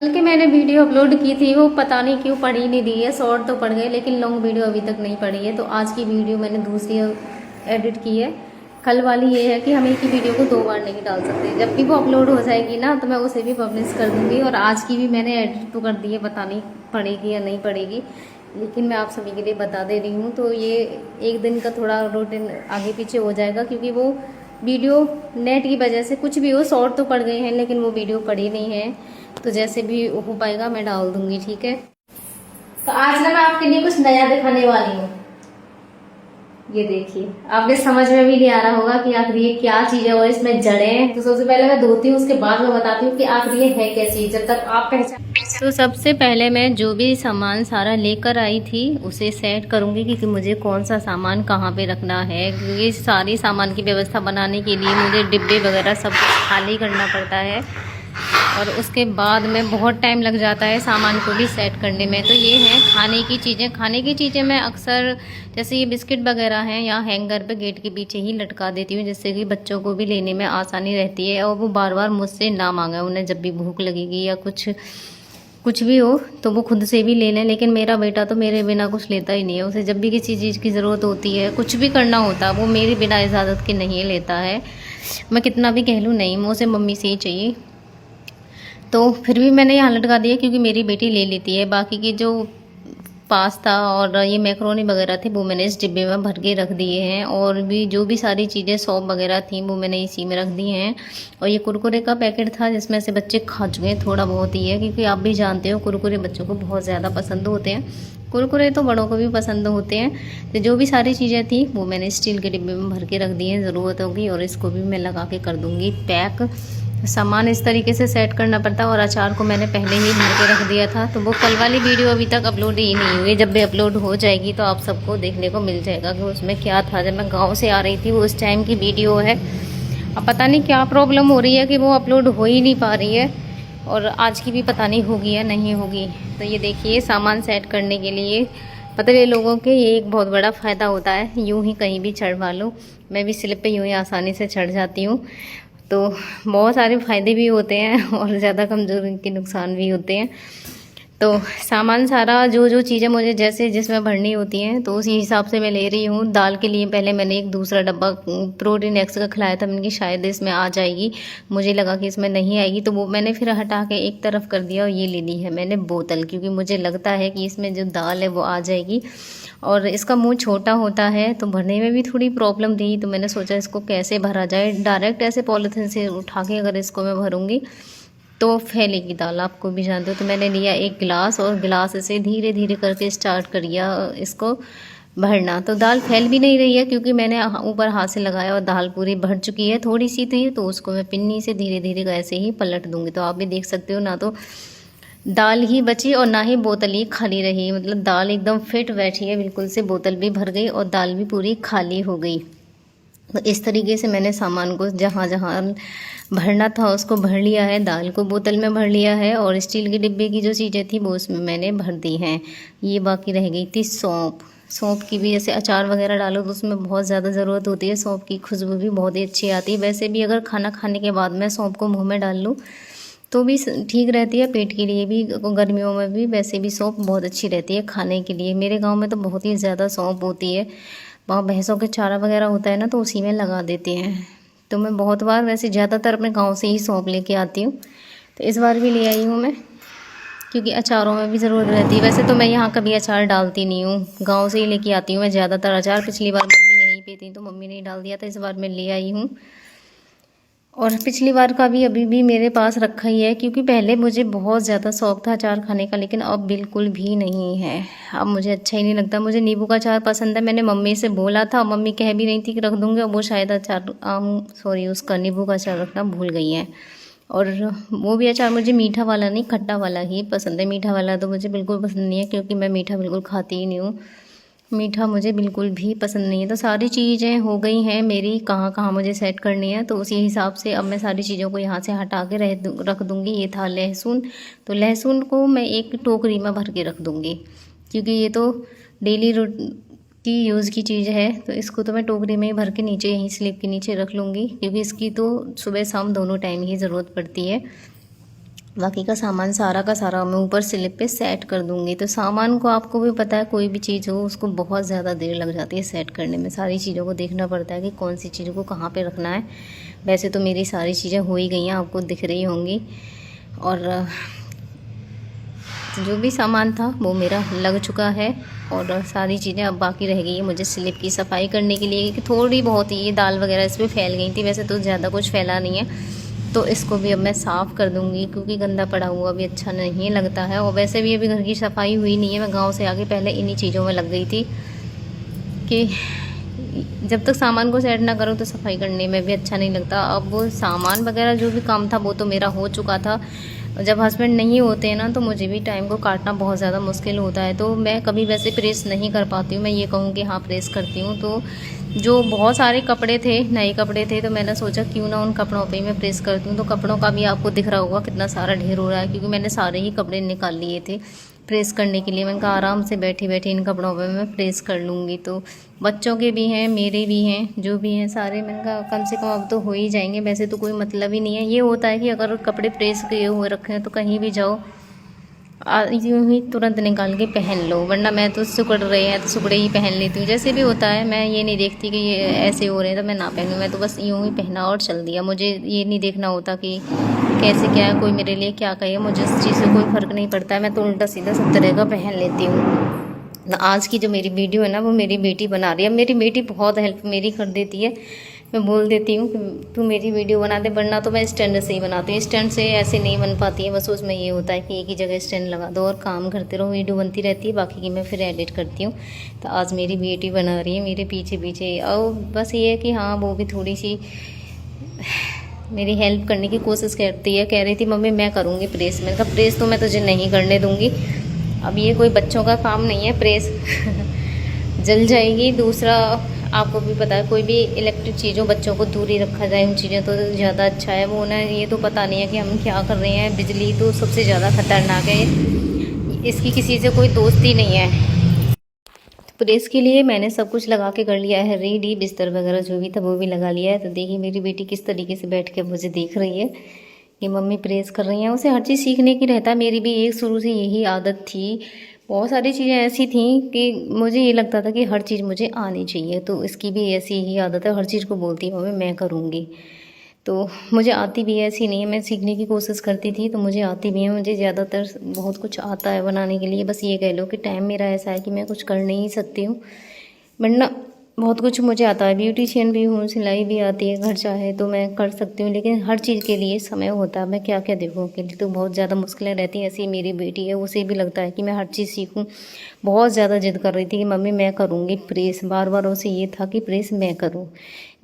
कल के मैंने वीडियो अपलोड की थी, वो पता नहीं क्यों पड़ी नहीं रही है। शॉर्ट तो पड़ गए लेकिन लॉन्ग वीडियो अभी तक नहीं पड़ी है। तो आज की वीडियो मैंने दूसरी एडिट की है। कल वाली ये है कि हम एक ही वीडियो को 2 बार नहीं डाल सकते। जब भी वो अपलोड हो जाएगी ना तो मैं उसे भी पब्लिश कर दूंगी। और आज की भी मैंने एडिट तो कर दी है, पता नहीं पड़ेगी या नहीं पड़ेगी, लेकिन मैं आप सभी के लिए बता दे रही हूँ। तो ये एक दिन का थोड़ा रूटीन आगे पीछे हो जाएगा, क्योंकि वो वीडियो नेट की वजह से कुछ भी हो, शॉर्ट तो पड़ गए हैं लेकिन वो वीडियो पड़ी नहीं है। तो जैसे भी हो पाएगा मैं डाल दूंगी, ठीक है। तो आज ना मैं आपके लिए कुछ नया दिखाने वाली हूँ। ये देखिए, आपके समझ में भी नहीं आ रहा होगा कि आखिर ये क्या चीज है और इसमें जड़ें हैं। तो सबसे पहले मैं धोती हूँ, उसके बाद मैं बताती हूँ कि आखिर ये है क्या चीज, जब तक आप पहचान। तो सबसे पहले मैं जो भी सामान सारा लेकर आई थी उसे सेट करूंगी कि मुझे कौन सा सामान कहाँ पे रखना है, क्योंकि सारी सामान की व्यवस्था बनाने के लिए मुझे डिब्बे वगैरह सब कुछ खाली करना पड़ता है। और उसके बाद में बहुत टाइम लग जाता है सामान को भी सेट करने में। तो ये है खाने की चीज़ें। खाने की चीज़ें मैं अक्सर जैसे ये बिस्किट वगैरह हैं या हैंगर पे गेट के पीछे ही लटका देती हूँ, जिससे कि बच्चों को भी लेने में आसानी रहती है और वो बार बार मुझसे ना मांगे। उन्हें जब भी भूख लगेगी या कुछ कुछ भी हो तो वो खुद से भी ले लें। लेकिन मेरा बेटा तो मेरे बिना कुछ लेता ही नहीं है। उसे जब भी किसी चीज़ की ज़रूरत होती है, कुछ भी करना होता है, वो मेरे बिना इजाज़त के नहीं लेता है। मैं कितना भी कह लूँ नहीं, मैं उसे मम्मी से ही चाहिए। तो फिर भी मैंने यहाँ लटका दिया क्योंकि मेरी बेटी ले लेती है। बाकी की जो पास्ता और ये मैक्रोनी वगैरह थे वो मैंने इस डिब्बे में भर के रख दिए हैं। और भी जो भी सारी चीज़ें सॉप वगैरह थी वो मैंने इसी में रख दी हैं। और ये कुरकुरे का पैकेट था जिसमें से बच्चे खा चुके हैं, थोड़ा बहुत ही है, क्योंकि आप भी जानते हो कुरकुरे बच्चों को बहुत ज़्यादा पसंद होते हैं। कुरकुरे तो बड़ों को भी पसंद होते हैं। तो जो भी सारी चीज़ें थी वो मैंने स्टील के डिब्बे में भर के रख दी हैं, ज़रूरत होगी। और इसको भी मैं लगा के कर दूँगी पैक। सामान इस तरीके से सेट करना पड़ता है। और अचार को मैंने पहले ही भर के रख दिया था। तो वो कल वाली वीडियो अभी तक अपलोड ही नहीं हुई। जब भी अपलोड हो जाएगी तो आप सबको देखने को मिल जाएगा कि उसमें क्या था। जब मैं गांव से आ रही थी वो उस टाइम की वीडियो है। अब पता नहीं क्या प्रॉब्लम हो रही है कि वो अपलोड हो ही नहीं पा रही है। और आज की भी पता नहीं होगी या नहीं होगी। तो ये देखिए, सामान सेट करने के लिए पतले लोगों के ये एक बहुत बड़ा फ़ायदा होता है। यूं ही कहीं भी चढ़वा लो, मैं भी स्लिप पे यूं ही आसानी से चढ़ जाती हूँ। तो बहुत सारे फ़ायदे भी होते हैं और ज़्यादा कमज़ोरी के नुकसान भी होते हैं। तो सामान सारा जो जो चीज़ें मुझे जैसे जिसमें भरनी होती हैं तो उसी हिसाब से मैं ले रही हूँ। दाल के लिए पहले मैंने एक दूसरा डब्बा प्रोटीन एक्स का खिलाया था, मैंने कि शायद इसमें आ जाएगी, मुझे लगा कि इसमें नहीं आएगी, तो वो मैंने फिर हटा के एक तरफ कर दिया। और ये ले ली है मैंने बोतल, क्योंकि मुझे लगता है कि इसमें जो दाल है वो आ जाएगी। और इसका मुंह छोटा होता है तो भरने में भी थोड़ी प्रॉब्लम थी। तो मैंने सोचा इसको कैसे भरा जाए। डायरेक्ट ऐसे पॉलीथीन से उठा के अगर इसको मैं भरूंगी तो फैलेगी दाल, आपको भी जानते हो। तो मैंने लिया एक गिलास और गिलास से धीरे धीरे करके स्टार्ट करिया इसको भरना। तो दाल फैल भी नहीं रही है क्योंकि मैंने ऊपर हाथ से लगाया और दाल पूरी भर चुकी है। थोड़ी सी थी तो उसको मैं पिन्नी से धीरे धीरे ऐसे ही पलट दूंगी। तो आप भी देख सकते हो, ना तो दाल ही बची और ना ही बोतल ही खाली रही। मतलब दाल एकदम फिट बैठी है बिल्कुल से, बोतल भी भर गई और दाल भी पूरी खाली हो गई। तो इस तरीके से मैंने सामान को जहाँ जहाँ भरना था उसको भर लिया है। दाल को बोतल में भर लिया है और स्टील के डिब्बे की जो चीज़ें थी वो उसमें मैंने भर दी हैं। ये बाकी रह गई थी सौंफ। सौंफ की भी जैसे अचार वगैरह डालो तो उसमें बहुत ज़्यादा ज़रूरत होती है। सौंफ की खुशबू भी बहुत ही अच्छी आती है। वैसे भी अगर खाना खाने के बाद मैं सौंफ को मुँह में डाल लूँ तो भी ठीक रहती है, पेट के लिए भी, गर्मियों में भी। वैसे भी सौंफ बहुत अच्छी रहती है खाने के लिए। मेरे गांव में तो बहुत ही ज़्यादा सौंफ होती है। वहाँ भैंसों के चारा वगैरह होता है ना, तो उसी में लगा देते हैं। तो मैं बहुत बार, वैसे ज़्यादातर अपने गांव से ही सौंफ लेके आती हूँ। तो इस बार भी ले आई हूँ मैं, क्योंकि अचारों में भी ज़रूरत रहती है। वैसे तो मैं यहाँ कभी अचार डालती नहीं हूँ, गाँव से ही लेके आती हूँ मैं ज़्यादातर अचार। पिछली बार मम्मी यहीं पे थी तो मम्मी ने ही डाल दिया था, इस बार मैं ले आई हूँ। और पिछली बार का भी अभी भी मेरे पास रखा ही है, क्योंकि पहले मुझे बहुत ज़्यादा शौक था अचार खाने का, लेकिन अब बिल्कुल भी नहीं है। अब मुझे अच्छा ही नहीं लगता। मुझे नींबू का अचार पसंद है, मैंने मम्मी से बोला था, मम्मी कह भी रही थी कि रख दूँगी, और वो शायद अचार उसका नींबू का अचार रखना भूल गई हैं। और वो भी अचार मुझे मीठा वाला नहीं, खट्टा वाला ही पसंद है। मीठा वाला तो मुझे बिल्कुल पसंद नहीं है, क्योंकि मैं मीठा बिल्कुल खाती ही नहीं हूँ। मीठा मुझे बिल्कुल भी पसंद नहीं है। तो सारी चीज़ें हो गई हैं मेरी, कहाँ कहाँ मुझे सेट करनी है। तो उसी हिसाब से अब मैं सारी चीज़ों को यहाँ से हटा के रख दूँगी। ये था लहसुन, तो लहसुन को मैं एक टोकरी में भर के रख दूँगी, क्योंकि ये तो डेली की यूज़ की चीज़ है। तो इसको तो मैं टोकरी में ही भर के नीचे, यहीं स्लिप के नीचे रख लूँगी, क्योंकि इसकी तो सुबह शाम दोनों टाइम ही ज़रूरत पड़ती है। बाकी का सामान सारा का सारा मैं ऊपर स्लिप पे सेट कर दूंगी। तो सामान को आपको भी पता है, कोई भी चीज़ हो उसको बहुत ज़्यादा देर लग जाती है सेट करने में। सारी चीज़ों को देखना पड़ता है कि कौन सी चीज़ों को कहाँ पे रखना है। वैसे तो मेरी सारी चीज़ें हो ही गई हैं, आपको दिख रही होंगी। और जो भी सामान था वो मेरा लग चुका है और सारी चीज़ें अब बाकी रह गई है मुझे स्लिप की सफाई करने के लिए, कि थोड़ी बहुत ही दाल वगैरह इस पर फैल गई थी। वैसे तो ज़्यादा कुछ फैला नहीं है, तो इसको भी अब मैं साफ़ कर दूंगी क्योंकि गंदा पड़ा हुआ भी अच्छा नहीं लगता है। और वैसे भी अभी घर की सफाई हुई नहीं है, मैं गांव से आके पहले इन्हीं चीज़ों में लग गई थी कि जब तक सामान को सेट ना करो तो सफाई करने में भी अच्छा नहीं लगता। अब वो सामान वगैरह जो भी काम था वो तो मेरा हो चुका था। जब हस्बैंड नहीं होते हैं ना तो मुझे भी टाइम को काटना बहुत ज़्यादा मुश्किल होता है, तो मैं कभी वैसे प्रेस नहीं कर पाती हूँ। मैं ये कहूँ कि हाँ प्रेस करती हूँ। तो जो बहुत सारे कपड़े थे, नए कपड़े थे, तो मैंने सोचा क्यों ना उन कपड़ों पे ही मैं प्रेस करती हूँ। तो कपड़ों का भी आपको दिख रहा होगा कितना सारा ढेर हो रहा है, क्योंकि मैंने सारे ही कपड़े निकाल लिए थे प्रेस करने के लिए। मैंने कहा आराम से बैठी बैठी इन कपड़ों पे मैं प्रेस कर लूँगी। तो बच्चों के भी हैं, मेरे भी हैं, जो भी हैं सारे, मैंने कहा कम से कम अब तो हो ही जाएंगे। वैसे तो कोई मतलब ही नहीं है। ये होता है कि अगर कपड़े प्रेस किए हुए रखे हैं तो कहीं भी जाओ यूँ ही तुरंत निकाल के पहन लो, वरना मैं तो सिकुड़ रहे हैं तो सिकुड़े ही पहन लेती हूँ। जैसे भी होता है, मैं ये नहीं देखती कि ये ऐसे हो रहे हैं तो मैं ना पहनूँ। मैं तो बस यूँ ही पहना और चल दिया। मुझे ये नहीं देखना होता कि कैसे क्या है, कोई मेरे लिए क्या कहे, मुझे इस चीज़ से कोई फ़र्क नहीं पड़ता है। मैं तो उल्टा सीधा सब तरह का पहन लेती हूँ। आज की जो मेरी वीडियो है ना वो मेरी बेटी बना रही है। मेरी बेटी बहुत हेल्प मेरी कर देती है। मैं बोल देती हूँ कि तू मेरी वीडियो बना दे, वरना तो मैं स्टैंड से ही बनाती हूँ। स्टैंड से ऐसे नहीं बन पाती है, बस उसमें ये होता है कि एक ही जगह स्टैंड लगा दो और काम करते रहो, वीडियो बनती रहती है, बाकी की मैं फिर एडिट करती हूँ। तो आज मेरी बेटी बना रही है मेरे पीछे पीछे। और बस ये है कि हाँ वो भी थोड़ी सी मेरी हेल्प करने की कोशिश करती है। कह रही थी मम्मी मैं करूँगी प्रेस। मैंने कहा प्रेस तो मैं तुझे नहीं करने दूँगी, अब ये कोई बच्चों का काम नहीं है प्रेस जल जाएगी। दूसरा आपको भी पता है, कोई भी इलेक्ट्रिक चीज़ों बच्चों को दूर ही रखा जाए उन चीज़ों तो ज़्यादा अच्छा है। वो ना ये तो पता नहीं है कि हम क्या कर रहे हैं। बिजली तो सबसे ज़्यादा खतरनाक है, इसकी किसी से कोई दोस्ती नहीं है। प्रेस के लिए मैंने सब कुछ लगा के कर लिया है रेडी, बिस्तर वगैरह जो भी था वो भी लगा लिया है। तो देखिए मेरी बेटी किस तरीके से बैठ के मुझे देख रही है कि मम्मी प्रेस कर रही हैं। उसे हर चीज़ सीखने की रहता है। मेरी भी एक शुरू से यही आदत थी। बहुत सारी चीज़ें ऐसी थी कि मुझे ये लगता था कि हर चीज़ मुझे आनी चाहिए, तो इसकी भी ऐसी ही आदत है। हर चीज़ को बोलती है मम्मी मैं करूँगी। तो मुझे आती भी है, ऐसी नहीं है। मैं सीखने की कोशिश करती थी तो मुझे आती भी है। मुझे ज़्यादातर बहुत कुछ आता है बनाने के लिए। बस ये कह लो कि टाइम मेरा ऐसा है कि मैं कुछ कर नहीं सकती हूँ, वरना बहुत कुछ मुझे आता है। ब्यूटिशियन भी हूँ, सिलाई भी आती है, घर चाहे तो मैं कर सकती हूँ, लेकिन हर चीज़ के लिए समय होता है। मैं क्या क्या देखूँ, अकेले तो बहुत ज़्यादा मुश्किलें रहती हैं। ऐसी ही मेरी बेटी है, उसे भी लगता है कि मैं हर चीज़ सीखूँ। बहुत ज़्यादा जिद कर रही थी कि मम्मी मैं करूँगी प्रेस। बार बार उसे ये था कि प्रेस मैं करूँ,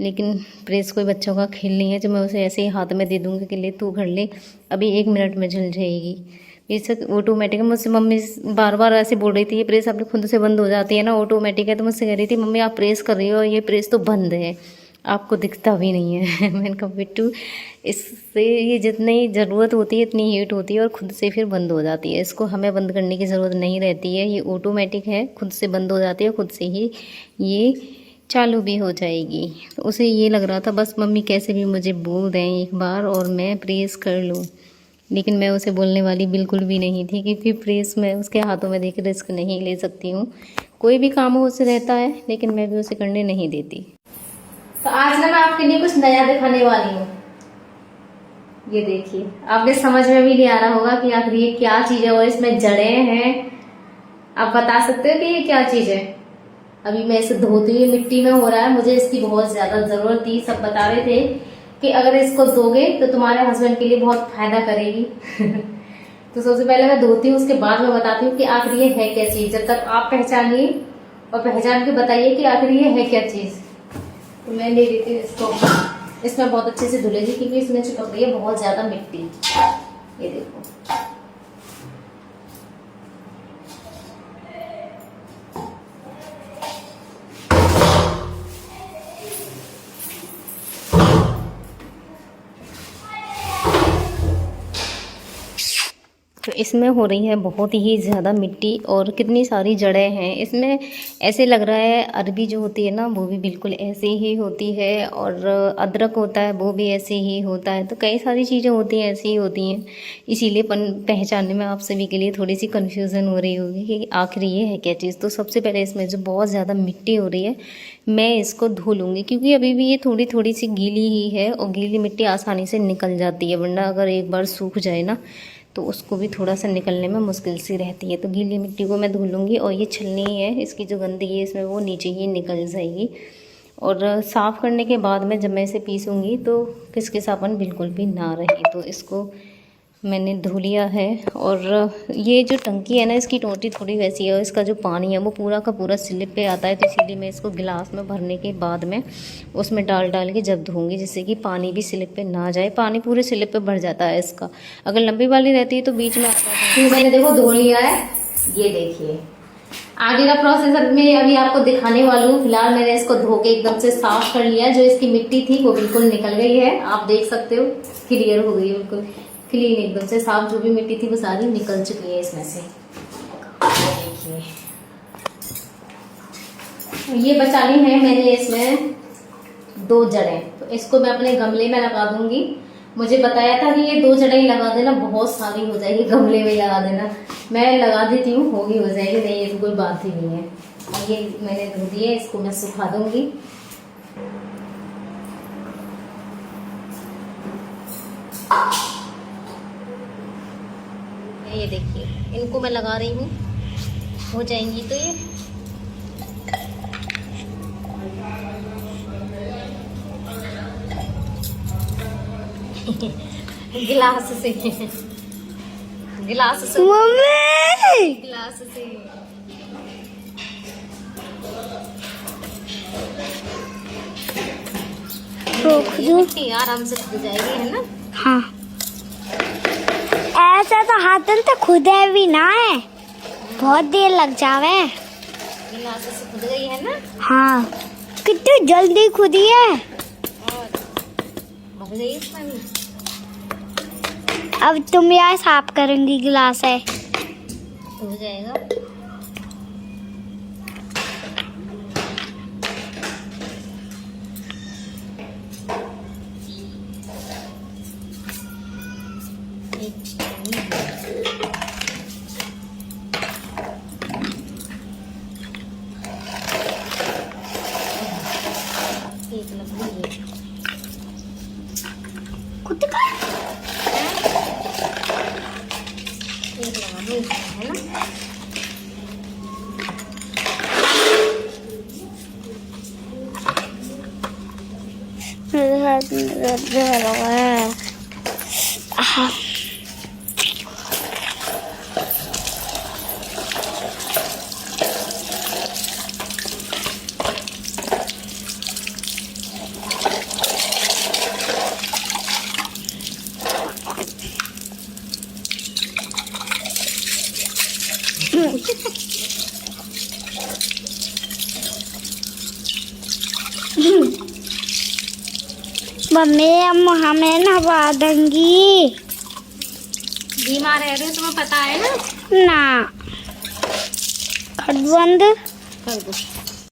लेकिन प्रेस कोई बच्चों का खेल नहीं है जो मैं उसे ऐसे ही हाथ में दे दूँगी कि ले तू कर ले, अभी 1 मिनट में जल जाएगी। बेशक ऑटोमेटिक है। मुझसे मम्मी बार बार ऐसे बोल रही थी ये प्रेस अपने खुद से बंद हो जाती है ना, ऑटोमेटिक है। तो मुझसे कह रही थी मम्मी आप प्रेस कर रही हो, ये प्रेस तो बंद है, आपको दिखता भी नहीं है मैंने कहा बिट्टू इससे ये जितनी ज़रूरत होती है इतनी हीट होती है और ख़ुद से फिर बंद हो जाती है। इसको हमें बंद करने की ज़रूरत नहीं रहती है, ये ऑटोमेटिक है, खुद से बंद हो जाती है, खुद से ही ये चालू भी हो जाएगी। तो उसे ये लग रहा था बस मम्मी कैसे भी मुझे बोल दें एक बार और मैं प्रेस कर लूँ, लेकिन मैं उसे बोलने वाली बिल्कुल भी नहीं थी, क्योंकि प्रेस मैं उसके हाथों में देख रिस्क नहीं ले सकती हूँ। कोई भी काम हो उससे रहता है, लेकिन मैं भी उसे करने नहीं देती। तो आज ना मैं आपके लिए कुछ नया दिखाने वाली हूँ। ये देखिए, आपके समझ में भी नहीं आ रहा होगा कि आखिर ये क्या चीज़ है और इसमें जड़ें हैं। आप बता सकते हो कि ये क्या चीज़ है? अभी मैं इसे धोती हुई मिट्टी में हो रहा है, मुझे इसकी बहुत ज़्यादा ज़रूरत थी। सब बता रहे थे कि अगर इसको दोगे तो तुम्हारे हस्बैंड के लिए बहुत फायदा करेगी तो सबसे पहले मैं धोती हूँ, उसके बाद मैं बताती हूँ कि आखिर ये है क्या चीज़। जब तक आप पहचानिए और पहचान के बताइए कि आखिर ये है क्या चीज़। तो मैं ले लेती हूँ इसको, इसमें बहुत अच्छे से धुलेगी क्योंकि इसमें चिपक रही है बहुत ज़्यादा मिट्टी। ये देखो, तो इसमें हो रही है बहुत ही ज़्यादा मिट्टी और कितनी सारी जड़ें हैं इसमें। ऐसे लग रहा है अरबी जो होती है ना वो भी बिल्कुल ऐसे ही होती है, और अदरक होता है वो भी ऐसे ही होता है। तो कई सारी चीज़ें होती हैं ऐसी ही होती हैं, इसीलिए पहचानने में आप सभी के लिए थोड़ी सी कन्फ्यूज़न हो रही होगी कि आखिर ये है क्या चीज़। तो सबसे पहले इसमें जो बहुत ज़्यादा मिट्टी हो रही है मैं इसको धो लूँगी, क्योंकि अभी भी ये थोड़ी थोड़ी सी गीली ही है और गीली मिट्टी आसानी से निकल जाती है, वरना अगर एक बार सूख जाए ना तो उसको भी थोड़ा सा निकलने में मुश्किल सी रहती है। तो गीली मिट्टी को मैं धो लूँगी और ये छलनी है, इसकी जो गंदगी है इसमें वो नीचे ही निकल जाएगी। और साफ़ करने के बाद में जब मैं इसे पीसूँगी तो किसकिसापन बिल्कुल भी ना रहे। तो इसको मैंने धो लिया है। और ये जो टंकी है ना इसकी टोटी थोड़ी वैसी है और इसका जो पानी है वो पूरा का पूरा स्लिप पे आता है, तो इसीलिए मैं इसको गिलास में भरने के बाद में उसमें डाल के जब धोऊंगी, जिससे कि पानी भी स्लिप पे ना जाए। पानी पूरे स्लिप पे भर जाता है इसका, अगर लंबी वाली रहती है तो बीच में आता है। मैंने देखो धो लिया है, ये देखिए। आगे का प्रोसेस में अभी आपको दिखाने वाली हूँ। फिलहाल मैंने इसको धो के एकदम से साफ कर लिया, जो इसकी मिट्टी थी वो बिल्कुल निकल गई है, आप देख सकते हो क्लियर हो गई है, बिल्कुल क्लीन एकदम से साफ। जो भी मिट्टी थी वो सारी निकल चुकी है इसमें से। देखिए ये बचा ली है मैंने इसमें 2 जड़ें, तो इसको मैं अपने गमले में लगा दूंगी। मुझे बताया था कि ये 2 जड़ें ही लगा देना, बहुत सारी हो जाएगी, गमले में लगा देना। मैं लगा देती हूँ, होगी हो जाएगी, नहीं ये तो कोई बात ही नहीं है। और ये मैंने धो दिए, इसको मैं सुखा दूंगी। ये देखिए इनको मैं लगा रही हूँ, हो जाएंगी तो ये गिलास से गिलास से गिलास से मिट्टी आराम से खुद जाएगी, है ना। हाँ ऐसा तो हाथन तो खुद है भी ना है, बहुत देर लग जावे। गिलास से खुद गई है ना। हाँ कितनी जल्दी खुदी है, और भर गई इसमें भी। अब तुम यार साफ करेंगी गिलास है तो हो जाएगा। एक लकड़ी है खुद का एक लगा दो इसमें, है ना। मम्मी हम हमें नहवा देंगी। बीमार रह रही हो तुम्हें पता है ना। ना खट बंद कर दो।